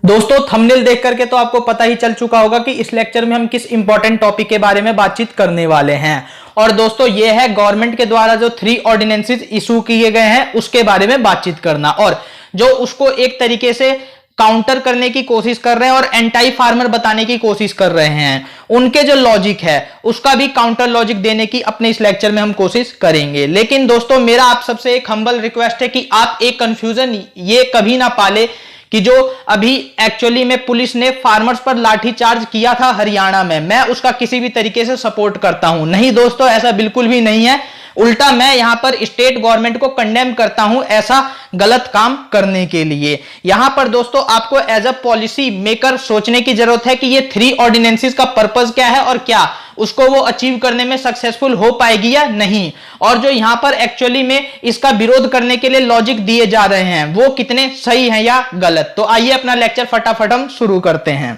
दोस्तों थंबनेल देख करके तो आपको पता ही चल चुका होगा कि इस लेक्चर में हम किस इंपॉर्टेंट टॉपिक के बारे में बातचीत करने वाले हैं। और दोस्तों ये है गवर्नमेंट के द्वारा जो 3 ऑर्डिनेंसेस इशू किए गए हैं उसके बारे में बातचीत करना, और जो उसको एक तरीके से काउंटर करने की कोशिश कर रहे हैं और एंटी फार्मर बताने की कोशिश कर रहे हैं, उनके जो लॉजिक है उसका भी काउंटर लॉजिक देने की अपने इस लेक्चर में हम कोशिश करेंगे। लेकिन दोस्तों मेरा आप सबसे एक हम्बल रिक्वेस्ट है कि आप एक कंफ्यूजन ये कभी ना पाले कि जो अभी एक्चुअली में पुलिस ने फार्मर्स पर लाठीचार्ज किया था हरियाणा में, मैं उसका किसी भी तरीके से सपोर्ट करता हूं। नहीं दोस्तों, ऐसा बिल्कुल भी नहीं है। उल्टा मैं यहां पर स्टेट गवर्नमेंट को कंडेम करता हूं ऐसा गलत काम करने के लिए। यहां पर दोस्तों आपको एज अ पॉलिसी मेकर सोचने की जरूरत है कि ये 3 ऑर्डिनेंसेस का पर्पस क्या है और क्या उसको वो अचीव करने में सक्सेसफुल हो पाएगी या नहीं, और जो यहां पर एक्चुअली में इसका विरोध करने के लिए लॉजिक दिए जा रहे हैं वो कितने सही हैं या गलत। तो आइए अपना लेक्चर फटाफट हम शुरू करते हैं।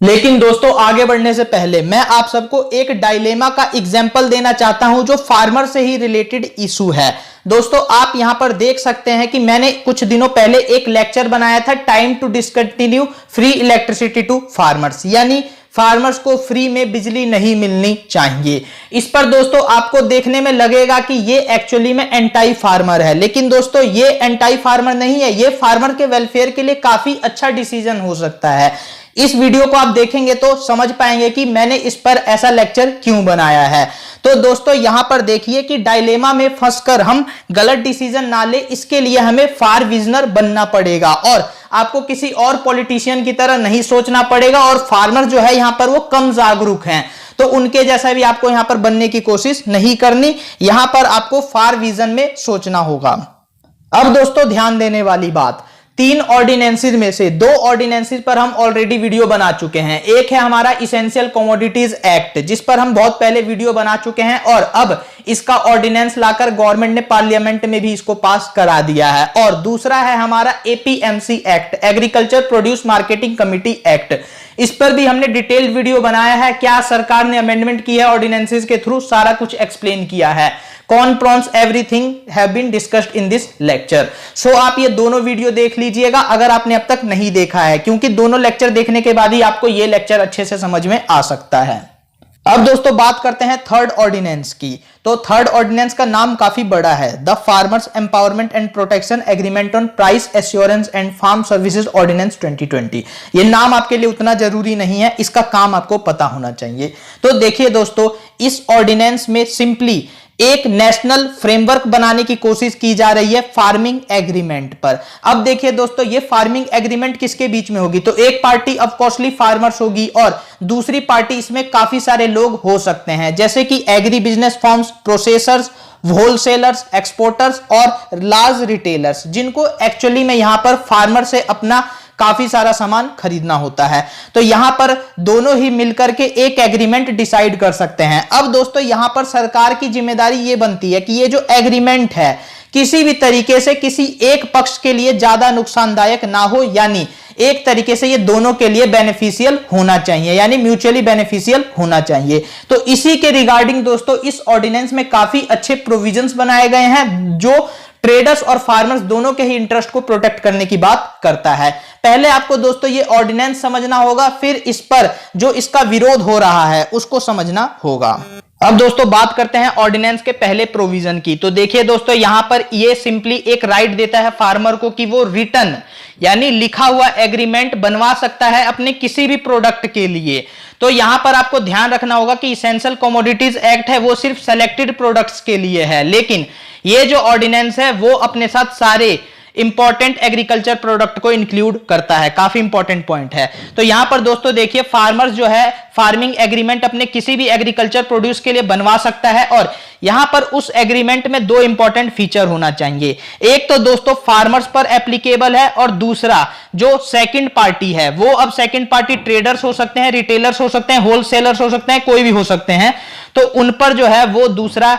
लेकिन दोस्तों आगे बढ़ने से पहले मैं आप सबको एक डायलेमा का एग्जांपल देना चाहता हूं जो फार्मर से ही रिलेटेड इशू है। दोस्तों आप यहां पर देख सकते हैं कि मैंने कुछ दिनों पहले एक लेक्चर बनाया था, time to discontinue free electricity to farmers, यानी फार्मर्स को फ्री में बिजली नहीं मिलनी चाहिए। इस पर दोस्तों आपको देखने में लगेगा कि ये एक्चुअली में एंटी फार्मर है, लेकिन दोस्तों ये एंटी फार्मर नहीं है, ये फार्मर के वेलफेयर के लिए काफी अच्छा डिसीजन हो सकता है। इस वीडियो को आप देखेंगे तो समझ पाएंगे कि मैंने इस पर ऐसा लेक्चर क्यों बनाया है। तो दोस्तों यहां पर देखिए कि डायलेमा में फंसकर हम गलत डिसीजन ना ले, इसके लिए हमें फार विजनर बनना पड़ेगा और आपको किसी और पॉलिटिशियन की तरह नहीं सोचना पड़ेगा। और फार्मर जो है यहां पर वो कम जागरूक हैं, तो उनके जैसा भी आपको यहां पर बनने की कोशिश नहीं करनी, यहां पर आपको फार विजन में सोचना होगा। अब दोस्तों ध्यान देने वाली बात, 3 ऑर्डिनेंसेस में से 2 ऑर्डिनेंसेस पर हम ऑलरेडी वीडियो बना चुके हैं। एक है हमारा इसेंशियल कमोडिटीज एक्ट जिस पर हम बहुत पहले वीडियो बना चुके हैं, और अब इसका ऑर्डिनेंस लाकर गवर्नमेंट ने पार्लियामेंट में भी इसको पास करा दिया है। और दूसरा है हमारा APMC act, agriculture produce marketing committee act, इस पर भी हमने डिटेल्ड वीडियो बनाया है। क्या सरकार ने अमेंडमेंट की है ऑर्डिनेंसेस के थ्रू, सारा कुछ एक्सप्लेन किया है। Cons pros everything have been discussed in this lecture. So आप ये दोनों वीडियो देख लीजिएगा अगर आपने अब तक नहीं देखा है, क्योंकि दोनों लेक्चर देखने के बाद ही आपको ये लेक्चर अच्छे से समझ में आ सकता है। अब दोस्तों बात करते हैं थर्ड ऑर्डिनेंस की। तो थर्ड ऑर्डिनेंस का नाम काफी बड़ा है, the farmers empowerment and protection agreement on price assurance and farm services ordinance 2020। ये नाम आपके लिए उतना जरूरी नहीं है, इसका काम आपको पता होना चाहिए। तो देखिए दोस्तों, इस ऑर्डिनेंस में सिंपली एक नेशनल फ्रेमवर्क बनाने की कोशिश की जा रही है फार्मिंग एग्रीमेंट पर। अब देखिए दोस्तों, ये फार्मिंग एग्रीमेंट किसके बीच में होगी, तो एक पार्टी ऑफ कोर्सली फार्मर्स होगी और दूसरी पार्टी इसमें काफी सारे लोग हो सकते हैं, जैसे कि agri business firms, processors, wholesalers, exporters और लार्ज रिटेलर्स, जिनको एक्चुअली में यहां पर फार्मर से अपना काफी सारा सामान खरीदना होता है। तो यहां पर दोनों ही मिलकर के एक एग्रीमेंट डिसाइड कर सकते हैं। अब दोस्तों यहां पर सरकार की जिम्मेदारी यह बनती है कि ये जो एग्रीमेंट है किसी भी तरीके से किसी एक पक्ष के लिए ज्यादा नुकसानदायक ना हो, यानी एक तरीके से ये दोनों के लिए बेनिफिशियल होना चाहिए, यानी म्यूचुअली बेनिफिशियल होना चाहिए। तो इसी के रिगार्डिंग दोस्तों इस ऑर्डिनेंस में काफी अच्छे प्रोविजंस बनाए गए हैं जो ट्रेडर्स और फार्मर्स दोनों के ही इंटरेस्ट को प्रोटेक्ट करने की बात करता है। पहले आपको दोस्तों ये ऑर्डिनेंस समझना होगा, फिर इस पर जो इसका विरोध हो रहा है उसको समझना होगा। अब दोस्तों बात करते हैं ऑर्डिनेंस के पहले प्रोविजन की। तो देखिए दोस्तों यहां पर ये सिंपली एक राइट देता है फार्मर को कि वो रिटन यानी लिखा हुआ एग्रीमेंट बनवा सकता है अपने किसी भी प्रोडक्ट के लिए। तो यहां पर आपको ध्यान रखना होगा कि इसेंशियल कमोडिटीज एक्ट है वो सिर्फ सेलेक्टेड प्रोडक्ट्स के लिए है, लेकिन ये जो ऑर्डिनेंस है वो अपने साथ सारे इंपॉर्टेंट एग्रीकल्चर प्रोडक्ट को इंक्लूड करता है। काफी इंपॉर्टेंट पॉइंट है। तो यहां पर दोस्तों देखिए फार्मर्स जो है फार्मिंग एग्रीमेंट अपने किसी भी एग्रीकल्चर प्रोड्यूस के लिए बनवा सकता है, और यहां पर उस एग्रीमेंट में 2 इंपॉर्टेंट फीचर होना चाहिए। एक तो दोस्तों फार्मर्स पर एप्लीकेबल है, और दूसरा जो सेकंड पार्टी है वो, अब सेकंड पार्टी ट्रेडर्स हो सकते हैं, रिटेलर्स हो सकते हैं, होलसेलर्स हो सकते हैं, कोई भी हो सकते हैं, तो उन पर जो है वो दूसरा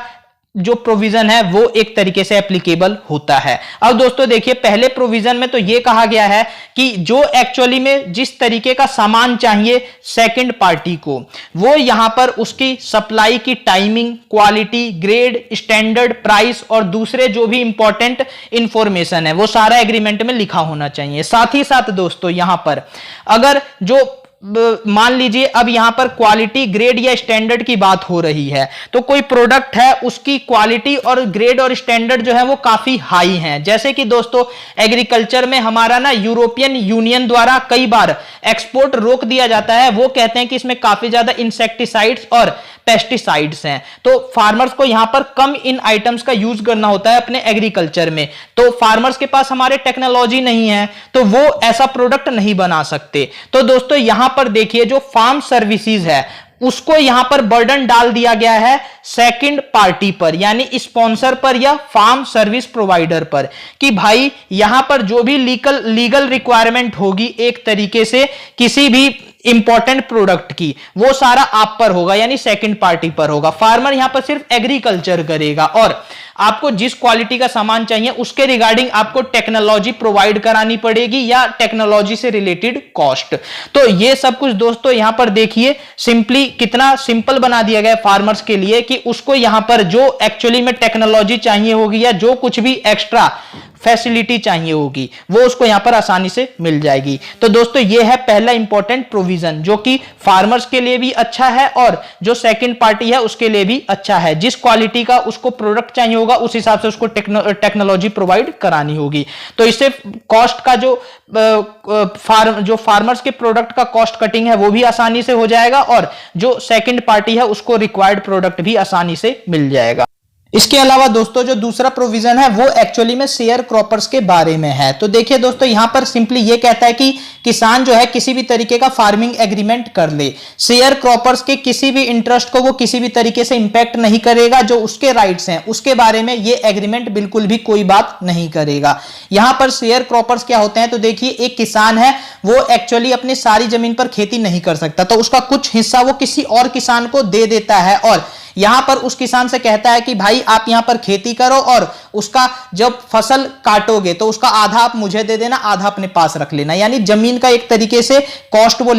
जो प्रोविजन है वो एक तरीके से एप्लीकेबल होता है। अब दोस्तों देखिए, पहले प्रोविजन में तो ये कहा गया है कि जो एक्चुअली में जिस तरीके का सामान चाहिए सेकंड पार्टी को, वो यहां पर उसकी सप्लाई की timing, quality, grade, standard, price और दूसरे जो भी इंपॉर्टेंट इंफॉर्मेशन है वो सारा एग्रीमेंट में लिखा होना चाहिए। साथ ही साथ दोस्तों यहां पर अगर जो मान लीजिए अब यहां पर क्वालिटी, ग्रेड या स्टैंडर्ड की बात हो रही है, तो कोई प्रोडक्ट है उसकी क्वालिटी और ग्रेड और स्टैंडर्ड जो है वो काफी हाई हैं। जैसे कि दोस्तों एग्रीकल्चर में हमारा ना यूरोपियन यूनियन द्वारा कई बार एक्सपोर्ट रोक दिया जाता है। वो कहते हैं कि इसमें काफी ज्यादा इंसेक्टिसाइड्स और पेस्टिसाइड्स हैं, तो फार्मर्स को यहां पर कम इन आइटम्स का यूज करना होता है अपने एग्रीकल्चर में। तो फार्मर्स के पास हमारे टेक्नोलॉजी नहीं है तो वो ऐसा प्रोडक्ट नहीं बना सकते। तो दोस्तों यहां पर देखिए जो फार्म सर्विसेज है उसको यहां पर बर्डन डाल दिया गया है सेकंड पार्टी पर, यानी स्पॉन्सर पर या फार्म सर्विस प्रोवाइडर पर, कि भाई यहां पर जो भी लीगल रिक्वायरमेंट होगी एक तरीके से किसी भी इंपॉर्टेंट प्रोडक्ट की, वो सारा आप पर होगा, यानी सेकंड पार्टी पर होगा। फार्मर यहां पर सिर्फ एग्रीकल्चर करेगा और आपको जिस क्वालिटी का सामान चाहिए उसके रिगार्डिंग आपको टेक्नोलॉजी प्रोवाइड करानी पड़ेगी या टेक्नोलॉजी से रिलेटेड कॉस्ट। तो ये सब कुछ दोस्तों यहां पर देखिए सिंपली कितना सिंपल बना दिया गया है फार्मर्स के लिए कि उसको यहां पर जो एक्चुअली में टेक्नोलॉजी चाहिए होगी या जो कुछ भी एक्स्ट्रा फैसिलिटी चाहिए होगी वो उसको यहां पर आसानी से मिल जाएगी। तो दोस्तों ये है पहला इंपॉर्टेंट प्रोविजन जो कि फार्मर्स के लिए भी अच्छा है और जो सेकंड पार्टी है उसके लिए भी अच्छा है। जिस क्वालिटी का उसको प्रोडक्ट चाहिए होगा उस हिसाब से उसको टेक्नोलॉजी प्रोवाइड करानी होगी। तो इससे कॉस्ट का जो फार्मर्स के प्रोडक्ट का कॉस्ट कटिंग है वो भी आसानी से हो जाएगा और जो सेकंड पार्टी है उसको रिक्वायर्ड प्रोडक्ट भी आसानी से मिल जाएगा। इसके अलावा दोस्तों जो दूसरा प्रोविजन है वो एक्चुअली में शेयर क्रॉपर्स के बारे में है। तो देखिए दोस्तों यहां पर सिंपली ये कहता है कि किसान जो है किसी भी तरीके का फार्मिंग एग्रीमेंट कर ले, शेयर क्रॉपर्स के किसी भी इंटरेस्ट को वो किसी भी तरीके से इंपैक्ट नहीं करेगा। जो उसके राइट्स हैं उसके बारे में ये एग्रीमेंट बिल्कुल भी कोई बात नहीं करेगा। यहां पर शेयर क्रॉपर्स क्या होते हैं, तो देखिए एक किसान है वो एक्चुअली अपनी सारी जमीन पर खेती नहीं कर सकता, तो उसका कुछ हिस्सा वो किसी और किसान को दे देता है और यहां पर उस किसान से कहता है कि भाई आप यहां पर खेती करो और उसका जब फसल काटोगे तो उसका आधा आप मुझे दे देना, आधा अपने पास रख लेना। यानी जमीन का एक तरीके से कॉस्ट वो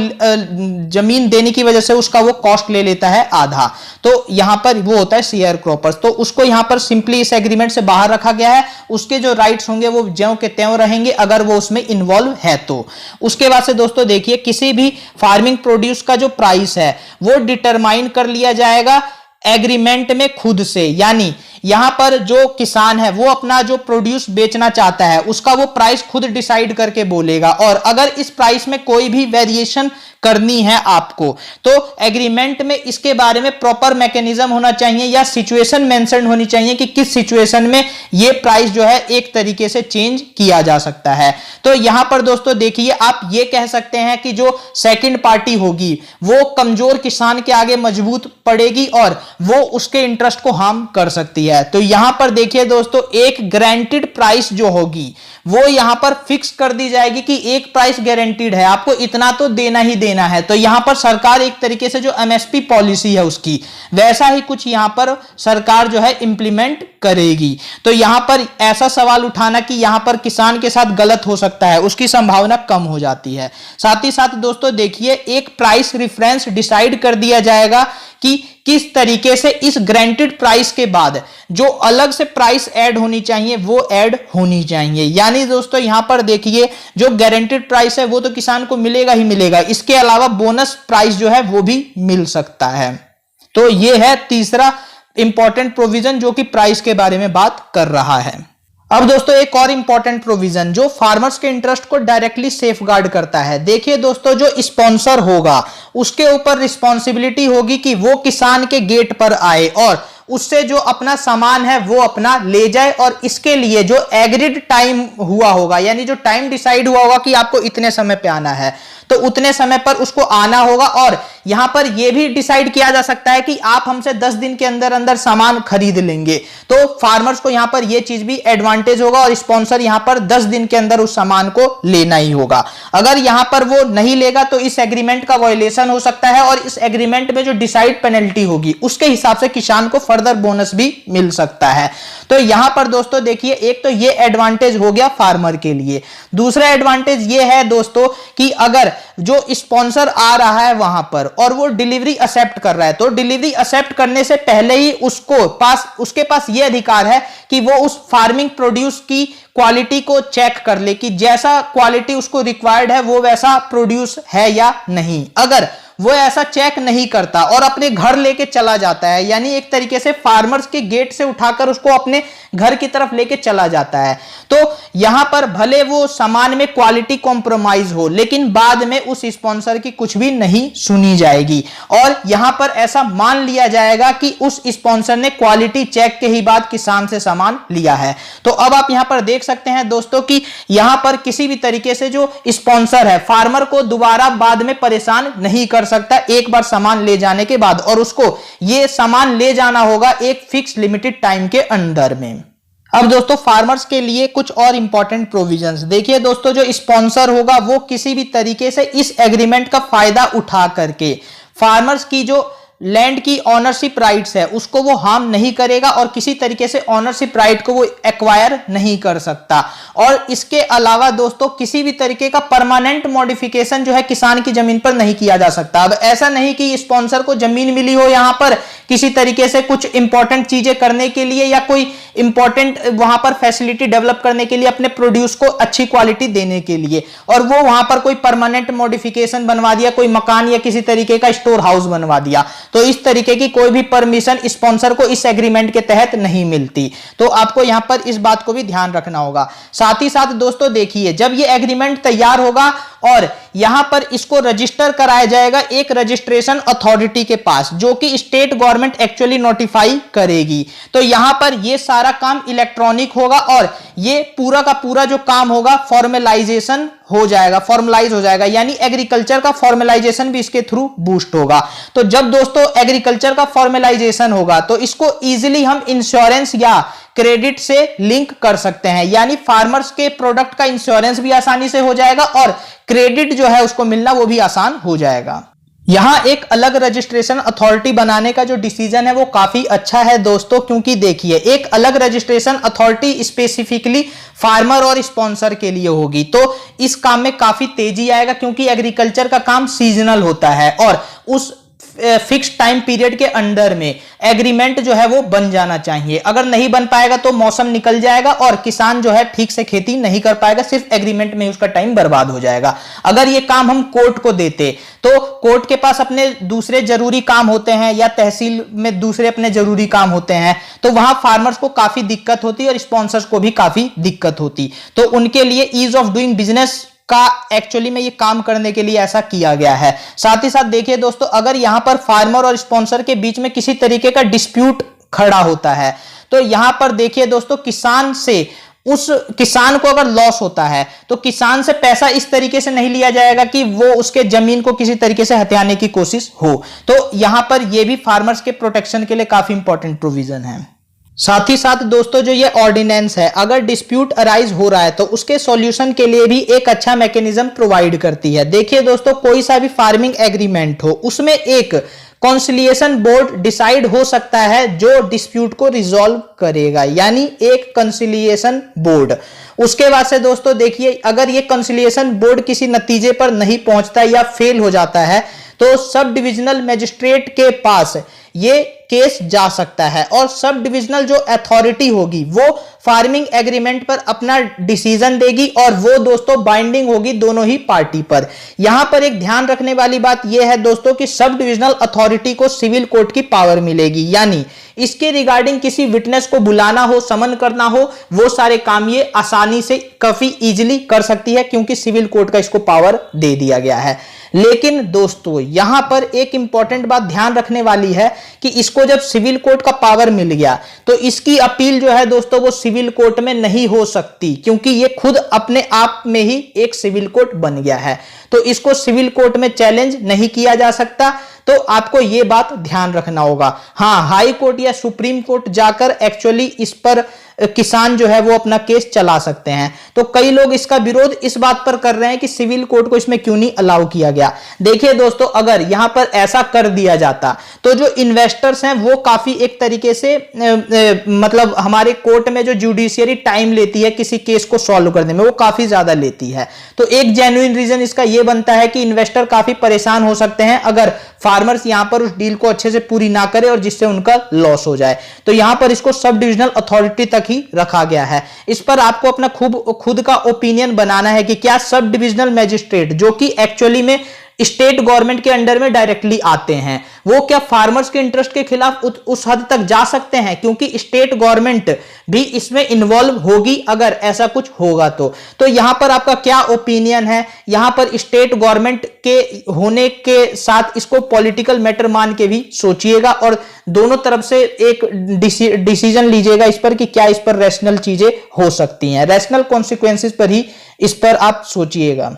जमीन देने की वजह से उसका वो कॉस्ट ले लेता है आधा। तो यहां पर वो होता है शेयर क्रॉपर्स। तो उसको यहां पर सिंपली इस एग्रीमेंट से बाहर रखा गया है। उसके जो राइट्स होंगे वो ज्यों के त्यों रहेंगे अगर वो उसमें इन्वॉल्व है तो। उसके बाद से दोस्तों देखिए किसी भी फार्मिंग प्रोड्यूस का जो प्राइस है वो डिटरमाइन कर लिया जाएगा एग्रीमेंट में खुद से। यानी यहां पर जो किसान है वो अपना जो प्रोड्यूस बेचना चाहता है उसका वो प्राइस खुद डिसाइड करके बोलेगा और अगर इस प्राइस में कोई भी वेरिएशन करनी है आपको तो एग्रीमेंट में इसके बारे में प्रॉपर मैकेनिज्म होना चाहिए या सिचुएशन मेंशन होनी चाहिए कि किस सिचुएशन में ये प्राइस जो है एक तरीके से चेंज किया जा सकता है। तो यहां पर दोस्तों देखिए आप ये कह सकते हैं कि जो सेकंड पार्टी होगी वो कमजोर किसान के आगे मजबूत पड़ेगी और वो उसके इंटरेस्ट को हार्म कर सकती है। तो यहां पर देखिए दोस्तों एक गारंटीड प्राइस जो होगी वो यहां पर फिक्स कर दी जाएगी कि एक प्राइस गारंटीड है, आपको इतना तो देना ही देना है। तो यहां पर सरकार एक तरीके से जो एमएसपी पॉलिसी है उसकी वैसा ही कुछ यहां पर सरकार जो है इंप्लीमेंट करेगी। तो यहां पर ऐसा सवाल उठाना कि यहां पर किसान के साथ गलत हो सकता है उसकी संभावना कम हो जाती है। साथ ही साथ दोस्तों देखिए एक प्राइस रेफरेंस डिसाइड कर दिया जाएगा कि किस तरीके से इस गारंटीड प्राइस के बाद जो अलग से प्राइस ऐड होनी चाहिए वो ऐड होनी चाहिए। यानी दोस्तों यहां पर देखिए जो गारंटीड प्राइस है वो तो किसान को मिलेगा ही मिलेगा, इसके अलावा बोनस प्राइस जो है वो भी मिल सकता है। तो ये है तीसरा इंपॉर्टेंट प्रोविजन जो कि प्राइस के बारे में बात कर रहा है। अब दोस्तों एक और इंपॉर्टेंट प्रोविजन जो फार्मर्स के इंटरेस्ट को डायरेक्टली सेफगार्ड करता है। देखिए दोस्तों जो स्पॉन्सर होगा उसके ऊपर रिस्पॉन्सिबिलिटी होगी कि वो किसान के गेट पर आए और उससे जो अपना सामान है वो अपना ले जाए और इसके लिए जो एग्रीड टाइम हुआ होगा यानी जो टाइम डिसाइड हुआ होगा कि आपको इतने समय पे आना है तो उतने समय पर उसको आना होगा। और यहां पर यह भी डिसाइड किया जा सकता है कि आप हमसे 10 दिन के अंदर अंदर सामान खरीद लेंगे, तो फार्मर्स को यहां पर यह चीज भी एडवांटेज होगा और स्पॉन्सर यहां पर 10 दिन के अंदर उस सामान को लेना ही होगा। अगर यहां पर वो नहीं लेगा तो इस एग्रीमेंट का वायलेशन हो सकता है और इस एग्रीमेंट में जो डिसाइड पेनल्टी होगी उसके हिसाब से किसान को फर्दर बोनस भी मिल सकता है। तो यहां पर दोस्तों देखिए, एक तो ये एडवांटेज हो गया फार्मर के लिए। दूसरा एडवांटेज ये है दोस्तों कि अगर जो स्पॉन्सर आ रहा है वहां पर और वो डिलीवरी एक्सेप्ट कर रहा है, तो डिलीवरी एक्सेप्ट करने से पहले ही उसके पास ये अधिकार है कि वो उस फार्मिंग प्रोड्यूस की क्वालिटी को चेक कर ले कि जैसा क्वालिटी उसको रिक्वायर्ड है वो वैसा प्रोड्यूस है या नहीं। अगर वो ऐसा चेक नहीं करता और अपने घर लेके चला जाता है, यानी एक तरीके से फार्मर्स के गेट से उठाकर उसको अपने घर की तरफ लेके चला जाता है, तो यहां पर भले वो सामान में क्वालिटी कॉम्प्रोमाइज हो लेकिन बाद में उस स्पॉन्सर की कुछ भी नहीं सुनी जाएगी और यहां पर ऐसा मान लिया जाएगा कि उस स्पॉन्सर ने क्वालिटी चेक के ही बाद किसान से सामान लिया है। तो अब आप यहां पर देख सकते हैं दोस्तों कि यहां पर किसी भी तरीके से जो स्पॉन्सर है फार्मर को दोबारा बाद में परेशान नहीं कर सकता एक बार सामान ले जाने के बाद, और उसको ये सामान ले जाना होगा एक फिक्स लिमिटेड टाइम के अंदर में। अब दोस्तों फार्मर्स के लिए कुछ और इंपॉर्टेंट प्रोविजंस देखिए दोस्तों, जो स्पॉन्सर होगा वो किसी भी तरीके से इस एग्रीमेंट का फायदा उठा करके फार्मर्स की जो लैंड की ऑनरशिप राइट्स है उसको वो हार्म नहीं करेगा और किसी तरीके से ऑनरशिप राइट को वो एक्वायर नहीं कर सकता। और इसके अलावा दोस्तों किसी भी तरीके का परमानेंट मॉडिफिकेशन जो है किसान की जमीन पर नहीं किया जा सकता। अब ऐसा नहीं कि स्पॉन्सर को जमीन मिली हो यहां पर किसी तरीके से कुछ इंपॉर्टेंट चीजें करने के लिए या कोई इंपॉर्टेंट वहां पर फैसिलिटी डेवलप करने के लिए अपने प्रोड्यूस को अच्छी क्वालिटी देने के लिए, और वो वहां पर कोई परमानेंट मॉडिफिकेशन बनवा दिया, कोई मकान या किसी तरीके का स्टोर हाउस बनवा दिया, तो इस तरीके की कोई भी परमिशन स्पॉन्सर को इस एग्रीमेंट के तहत नहीं मिलती। तो आपको यहां पर इस बात को भी ध्यान रखना होगा। साथ ही साथ दोस्तों देखिए, जब ये एग्रीमेंट तैयार होगा और यहां पर इसको रजिस्टर कराया जाएगा एक रजिस्ट्रेशन अथॉरिटी के पास, जो कि स्टेट गवर्नमेंट एक्चुअली नोटिफाई करेगी। तो यहां पर ये सारा काम इलेक्ट्रॉनिक होगा और ये पूरा का पूरा जो काम होगा फॉर्मलाइजेशन हो जाएगा, फॉर्मलाइज हो जाएगा, यानी एग्रीकल्चर का फॉर्मलाइजेशन भी इसके थ्रू बूस्ट होगा। तो जब दोस्तों एग्रीकल्चर का फॉर्मलाइजेशन होगा तो इसको इजीली हम इंश्योरेंस या क्रेडिट से लिंक कर सकते हैं, यानी फार्मर्स के प्रोडक्ट का इंश्योरेंस भी आसानी से हो जाएगा और क्रेडिट जो है उसको मिलना वो भी आसान हो जाएगा। यहां एक अलग रजिस्ट्रेशन अथॉरिटी बनाने का जो डिसीजन है वो काफी अच्छा है दोस्तों, क्योंकि देखिए एक अलग रजिस्ट्रेशन अथॉरिटी स्पेसिफिकली फार्मर और स्पॉन्सर के लिए होगी, तो इस काम में काफी तेजी आएगा, क्योंकि एग्रीकल्चर का काम सीजनल होता है और उस फिक्स टाइम पीरियड के अंडर में एग्रीमेंट जो है वो बन जाना चाहिए। अगर नहीं बन पाएगा तो मौसम निकल जाएगा और किसान जो है ठीक से खेती नहीं कर पाएगा, सिर्फ एग्रीमेंट में उसका टाइम बर्बाद हो जाएगा। अगर ये काम हम कोर्ट को देते तो कोर्ट के पास अपने दूसरे जरूरी काम होते हैं या तहसील में दूसरे अपने जरूरी काम होते हैं, तो वहां फार्मर्स को काफी दिक्कत होती और स्पॉन्सर्स को भी काफी दिक्कत होती। तो उनके लिए ईज ऑफ डूइंग बिजनेस का एक्चुअली में ये काम करने के लिए ऐसा किया गया है। साथ ही साथ देखिए दोस्तों, अगर यहां पर फार्मर और स्पॉन्सर के बीच में किसी तरीके का डिस्प्यूट खड़ा होता है तो यहां पर देखिए दोस्तों, उस किसान को अगर लॉस होता है तो किसान से पैसा इस तरीके से नहीं लिया जाएगा कि वो उसके जमीन को किसी तरीके से हथियाने की कोशिश हो। तो यहां पर यह भी फार्मर्स के प्रोटेक्शन के लिए काफी इंपॉर्टेंट प्रोविजन है। साथ ही साथ दोस्तों जो ये ऑर्डिनेंस है, अगर डिस्प्यूट अराइज हो रहा है तो उसके सॉल्यूशन के लिए भी एक अच्छा मैकेनिज्म प्रोवाइड करती है। देखिए दोस्तों, कोई सा भी फार्मिंग एग्रीमेंट हो उसमें एक कंसिलिएशन बोर्ड डिसाइड हो सकता है जो डिस्प्यूट को रिजॉल्व करेगा, यानी एक कंसिलिएशन बोर्ड। उसके बाद से दोस्तों देखिए, अगर ये कंसिलिएशन बोर्ड किसी नतीजे पर नहीं पहुंचता या फेल हो जाता है तो सब डिविजनल मजिस्ट्रेट के पास ये केस जा सकता है और सब डिविजनल जो अथॉरिटी होगी वो फार्मिंग एग्रीमेंट पर अपना डिसीजन देगी और वो दोस्तों बाइंडिंग होगी दोनों ही पार्टी पर। यहां पर एक ध्यान रखने वाली बात यह है दोस्तों कि सब डिविजनल अथॉरिटी को सिविल कोर्ट की पावर मिलेगी, यानी इसके रिगार्डिंग किसी विटनेस को बुलाना हो, समन करना हो, वो सारे काम ये आसानी से काफी इजीली कर सकती है, क्योंकि सिविल कोर्ट का इसको पावर दे दिया गया है। लेकिन दोस्तों यहां पर एक इंपॉर्टेंट बात ध्यान रखने वाली है कि इसको जब सिविल कोर्ट का पावर मिल गया तो इसकी अपील जो है दोस्तों वो सिविल कोर्ट में नहीं हो सकती, क्योंकि ये खुद अपने आप में ही एक सिविल कोर्ट बन गया है। तो इसको सिविल कोर्ट में चैलेंज नहीं किया जा सकता। तो आपको यह बात ध्यान रखना होगा। हां, हाई कोर्ट या सुप्रीम कोर्ट जाकर एक्चुअली इस पर किसान जो है वो अपना केस चला सकते हैं। तो कई लोग इसका विरोध इस बात पर कर रहे हैं कि सिविल कोर्ट को इसमें क्यों नहीं अलाउ किया गया। देखिए दोस्तों, अगर यहां पर ऐसा कर दिया जाता तो जो इन्वेस्टर्स हैं वो काफी एक तरीके से मतलब हमारे कोर्ट में जो जुडिशियरी टाइम लेती है किसी केस को सॉल्व करने में, वो काफी ज्यादा लेती है। तो एक जेन्युइन रीजन इसका यह बनता है कि इन्वेस्टर काफी परेशान हो सकते हैं अगर फार्मर्स यहां पर उस डील को अच्छे से पूरी ना करे और जिससे उनका लॉस हो जाए। तो यहां पर इसको सब डिविजनल अथॉरिटी तक ही रखा गया है। इस पर आपको अपना खुद का ओपिनियन बनाना है कि क्या सब डिविजनल मैजिस्ट्रेट जो कि एक्चुअली में स्टेट गवर्नमेंट के अंडर में डायरेक्टली आते हैं, वो क्या फार्मर्स के इंटरेस्ट के खिलाफ उस हद तक जा सकते हैं, क्योंकि स्टेट गवर्नमेंट भी इसमें इन्वॉल्व होगी अगर ऐसा कुछ होगा तो यहां पर आपका क्या ओपिनियन है। यहां पर स्टेट गवर्नमेंट के होने के साथ इसको पॉलिटिकल मैटर मान के भी सोचिएगा और दोनों तरफ से एक डिसीजन लीजिएगा इस पर कि क्या इस पर रैशनल चीजें हो सकती हैं, रैशनल कॉन्सिक्वेंसेस पर ही इस पर आप सोचिएगा।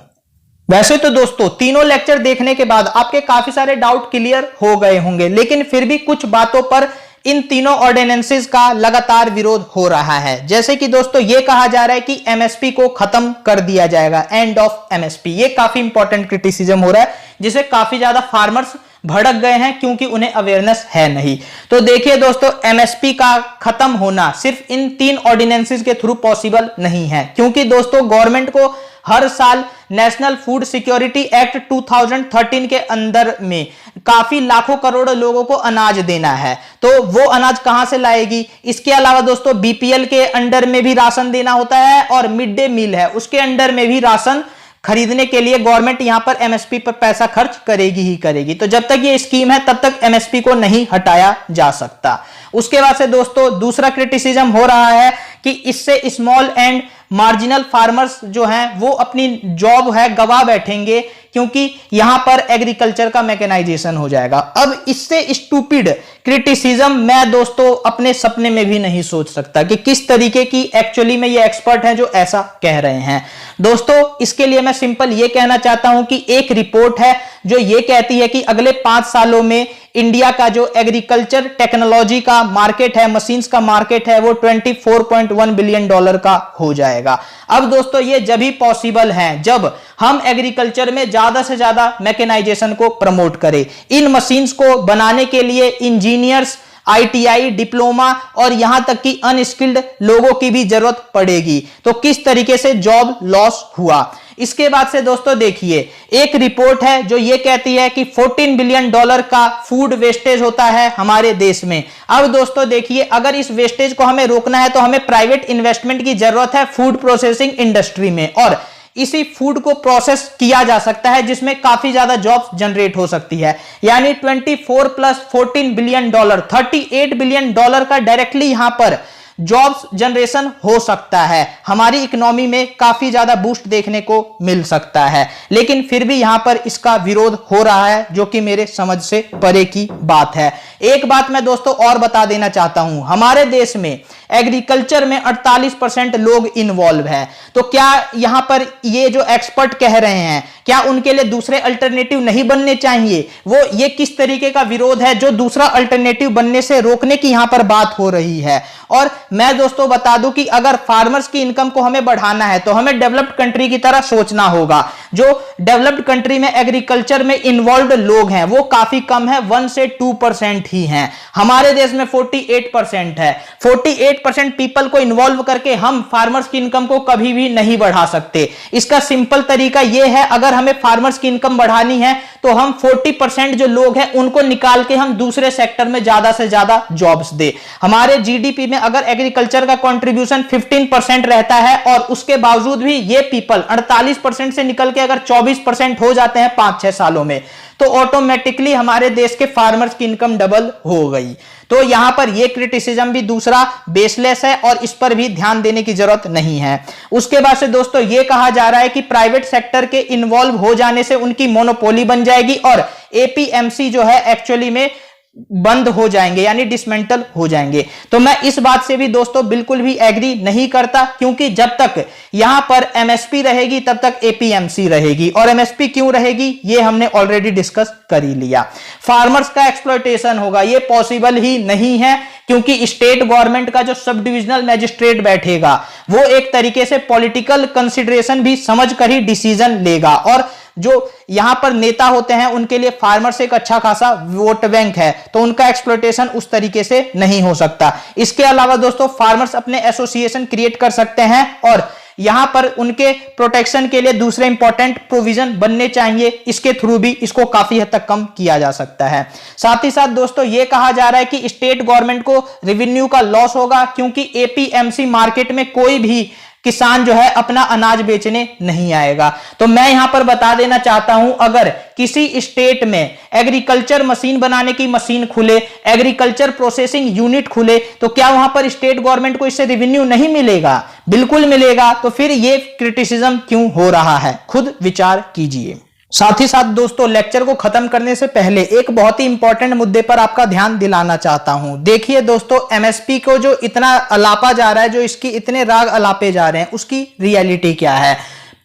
वैसे तो दोस्तों तीनों लेक्चर देखने के बाद आपके काफी सारे डाउट क्लियर हो गए होंगे, लेकिन फिर भी कुछ बातों पर इन तीनों ऑर्डिनेंसेस का लगातार विरोध हो रहा है। जैसे कि दोस्तों ये कहा जा रहा है कि एमएसपी को खत्म कर दिया जाएगा, एंड ऑफ एमएसपी। ये काफी इंपॉर्टेंट क्रिटिसिज्म हो रहा है जिसे काफी ज्यादा फार्मर्स भड़क गए हैं क्योंकि उन्हें अवेयरनेस है नहीं। तो देखिए दोस्तों, एमएसपी का खत्म होना सिर्फ इन 3 ऑर्डिनेंसेस के थ्रू पॉसिबल नहीं है, क्योंकि दोस्तों गवर्नमेंट को हर साल नेशनल फूड सिक्योरिटी एक्ट 2013 के अंदर में काफी लाखों करोड़ लोगों को अनाज देना है। तो वो अनाज कहां से लाएगी। इसके अलावा दोस्तों बीपीएल के अंडर में भी राशन देना होता है और मिड डे मील है उसके अंडर में भी राशन खरीदने के लिए गवर्नमेंट यहां पर एमएसपी पर पैसा खर्च करेगी ही करेगी। तो जब तक ये स्कीम है तब तक एमएसपी को नहीं हटाया जा सकता। उसके बाद से दोस्तों दूसरा क्रिटिसिज्म हो रहा है कि इससे स्मॉल एंड मार्जिनल फार्मर्स जो हैं वो अपनी जॉब है गवा बैठेंगे, क्योंकि यहां पर एग्रीकल्चर का मैकेनाइजेशन हो जाएगा। अब इससे स्टूपिड क्रिटिसिज्म मैं दोस्तों अपने सपने में भी नहीं सोच सकता कि किस तरीके की एक्चुअली में ये एक्सपर्ट हैं जो ऐसा कह रहे हैं। दोस्तों इसके लिए मैं सिंपल ये कहना चाहता हूं कि एक रिपोर्ट है जो ये कहती है कि अगले 5 सालों में इंडिया का जो एग्रीकल्चर टेक्नोलॉजी का मार्केट है, मशीन्स का मार्केट है, वो $24.1 बिलियन का हो जाएगा। अब दोस्तों ये जब ही पॉसिबल है जब हम एग्रीकल्चर में ज्यादा से ज्यादा मैकेनाइजेशन को प्रमोट करें। इन मशीन्स को बनाने के लिए इंजीनियर्स, आईटीआई, डिप्लोमा और यहां तक कि अनस्किल्ड लोगों की भी जरूरत पड़ेगी। तो किस तरीके से जॉब लॉस हुआ। इसके बाद से दोस्तों देखिए एक रिपोर्ट है जो ये कहती है कि $14 बिलियन का फूड वेस्टेज होता है हमारे देश में। अब दोस्तों देखिए अगर इस वेस्टेज को हमें रोकना है तो हमें प्राइवेट इन्वेस्टमेंट की जरूरत है फूड प्रोसेसिंग इंडस्ट्री में, और इसी फूड को प्रोसेस किया जा सकता है जिसमें काफी ज्यादा जॉब्स जनरेट हो सकती है। यानी 24 + 14 बिलियन $38 बिलियन का डायरेक्टली यहां पर जॉब्स जनरेशन हो सकता है। हमारी इकोनॉमी में काफी ज्यादा बूस्ट देखने को मिल सकता है, लेकिन फिर भी यहां पर इसका विरोध हो रहा है जो कि मेरे समझ से परे की बात है। एक बात मैं दोस्तों और बता देना चाहता हूं, हमारे देश में एग्रीकल्चर में 48% लोग इन्वॉल्व हैं। तो क्या यहां पर ये जो एक्सपर्ट कह रहे हैं क्या उनके लिए दूसरे अल्टरनेटिव नहीं बनने चाहिए। वो ये किस तरीके का विरोध है जो दूसरा अल्टरनेटिव बनने से रोकने की यहां पर बात हो रही है। और मैं दोस्तों बता दूं कि अगर फार्मर्स की इनकम को हमें बढ़ाना है तो हमें डेवलप्ड कंट्री की तरह सोचना होगा। जो डेवलप्ड कंट्री में एग्रीकल्चर में इन्वॉल्व लोग हैं वो काफी कम है, 1 से 2% ही हैं। हमारे देश में 48% है। 48% पीपल को इन्वॉल्व करके हम फार्मर्स की इनकम को कभी भी नहीं बढ़ा सकते। इसका सिंपल तरीका यह है, अगर हमें फार्मर्स की इनकम बढ़ानी है तो हम 40% जो लोग हैं उनको निकाल के हम दूसरे सेक्टर में ज्यादा से ज्यादा जॉब्स दे। हमारे जीडीपी में अगर एग्रीकल्चर का कंट्रीब्यूशन 15% रहता है और उसके बावजूद भी ये पीपल 48% से निकल के अगर 24% हो जाते हैं 5-6 सालों में, तो ऑटोमेटिकली हमारे देश के फार्मर्स की इनकम डबल हो गई। तो यहां पर यह क्रिटिसिज्म भी दूसरा बेसलेस है और इस पर भी ध्यान देने की जरूरत नहीं है। उसके बाद से दोस्तों यह कहा जा रहा है कि प्राइवेट सेक्टर के इन्वॉल्व हो जाने से उनकी मोनोपोली बन जाएगी और एपीएमसी जो है एक्चुअली में बंद हो जाएंगे, यानी डिसमेंटल हो जाएंगे। तो मैं इस बात से भी दोस्तों बिल्कुल भी एग्री नहीं करता, क्योंकि जब तक यहां पर एमएसपी रहेगी तब तक एपीएमसी रहेगी। और एमएसपी क्यों रहेगी ये हमने ऑलरेडी डिस्कस कर ही लिया। फार्मर्स का एक्सप्लॉयटेशन होगा ये पॉसिबल ही नहीं है, क्योंकि स्टेट गवर्नमेंट का जो सब डिविजनल मैजिस्ट्रेट बैठेगा वो एक तरीके से पॉलिटिकल कंसिडरेशन भी समझकर ही डिसीजन लेगा, और जो यहां पर नेता होते हैं उनके लिए फार्मर्स एक अच्छा खासा वोट बैंक है, तो उनका एक्सप्लॉयटेशन उस तरीके से नहीं हो सकता। इसके अलावा दोस्तों फार्मर्स अपने एसोसिएशन क्रिएट कर सकते हैं और यहां पर उनके प्रोटेक्शन के लिए दूसरे इंपॉर्टेंट प्रोविजन बनने चाहिए, इसके थ्रू भी इसको काफी हद तक कम किया जा सकता है। साथ ही साथ दोस्तों यह कहा जा रहा है कि स्टेट गवर्नमेंट को रेवेन्यू का लॉस होगा, क्योंकि एपीएमसी मार्केट में कोई भी किसान जो है अपना अनाज बेचने नहीं आएगा। तो मैं यहां पर बता देना चाहता हूं, अगर किसी स्टेट में एग्रीकल्चर मशीन बनाने की मशीन खुले, एग्रीकल्चर प्रोसेसिंग यूनिट खुले, तो क्या वहां पर स्टेट गवर्नमेंट को इससे रेवेन्यू नहीं मिलेगा? बिल्कुल मिलेगा। तो फिर ये क्रिटिसिज्म क्यों हो रहा है, खुद विचार कीजिए। साथ ही साथ दोस्तों लेक्चर को खत्म करने से पहले एक बहुत ही इंपॉर्टेंट मुद्दे पर आपका ध्यान दिलाना चाहता हूं। देखिए दोस्तों, एमएसपी को जो इतना अलापा जा रहा है, जो इसकी इतने राग अलापे जा रहे हैं, उसकी रियलिटी क्या है?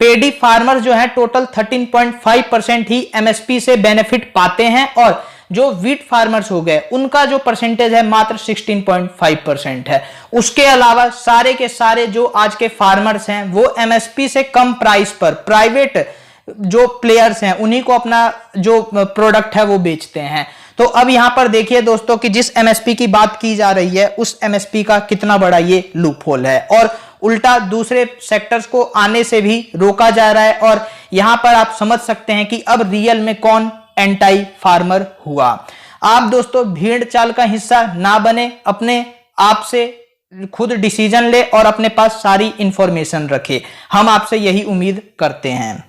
पेडी फार्मर जो है टोटल 13.5% ही एमएसपी से बेनिफिट पाते हैं, और जो वीट फार्मर्स हो गए उनका जो परसेंटेज है मात्र 16.5% है। उसके अलावा सारे के सारे जो आज के फार्मर्स हैं वो एमएसपी से कम प्राइस पर प्राइवेट जो प्लेयर्स हैं उन्हीं को अपना जो प्रोडक्ट है वो बेचते हैं। तो अब यहां पर देखिए दोस्तों कि जिस एमएसपी की बात की जा रही है उस एमएसपी का कितना बड़ा ये लूप होल है, और उल्टा दूसरे सेक्टर्स को आने से भी रोका जा रहा है। और यहां पर आप समझ सकते हैं कि अब रियल में कौन एंटी फार्मर हुआ। आप दोस्तों भीड़ चाल का हिस्सा ना बने, अपने आप से खुद डिसीजन ले और अपने पास सारी इंफॉर्मेशन रखे। हम आपसे यही उम्मीद करते हैं।